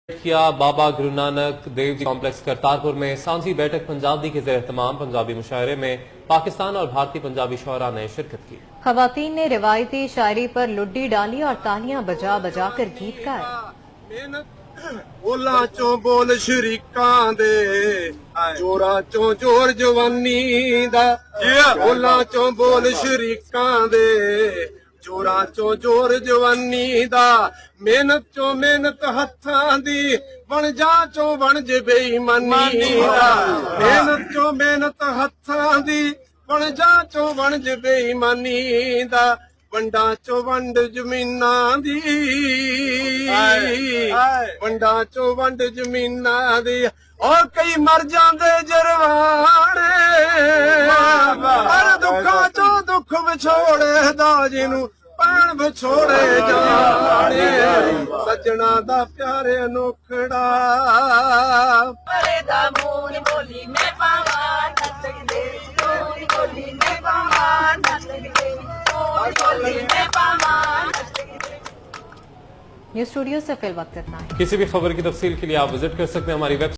किया बाबा गुरु नानक देव जी कॉम्प्लेक्स करतारपुर में सांझी बैठक पंजाब दी के ज़ेर एहतमाम पंजाबी मुशायरे में पाकिस्तान और भारतीय पंजाबी शोरा ने शिरकत की। खवातीन ने रिवायती शायरी पर लुड्डी डाली और तालियां बजा बजा कर गीत गाए। बोला चो बोल शरीकां दे जोरा चो जोर जवानी दा बोला चो बोल शरीकां दे जोरा चो जोर जवानी दा मेहनत चो मेहनत हत्थां दी बन जा चो बन जे बेईमानी दा मेहनत चो मेहनत हत्थां दी बन जा चो बन जे बेईमानी दा वंडा चो वंड जमीना दी वंडा चो वंड जमीना दी और कई मर जांदे जरवाने हर दुखा चो दुख विछोड़े दा जिनू पैण विछोड़े जाने सजना दा प्यारे अनोखड़ा बोली में पावा बोली में पावा न्यूज़ स्टूडियो से फिल वक्त इतना है। किसी भी खबर की तफसील के लिए आप विजिट कर सकते हैं हमारी वेबसाइट।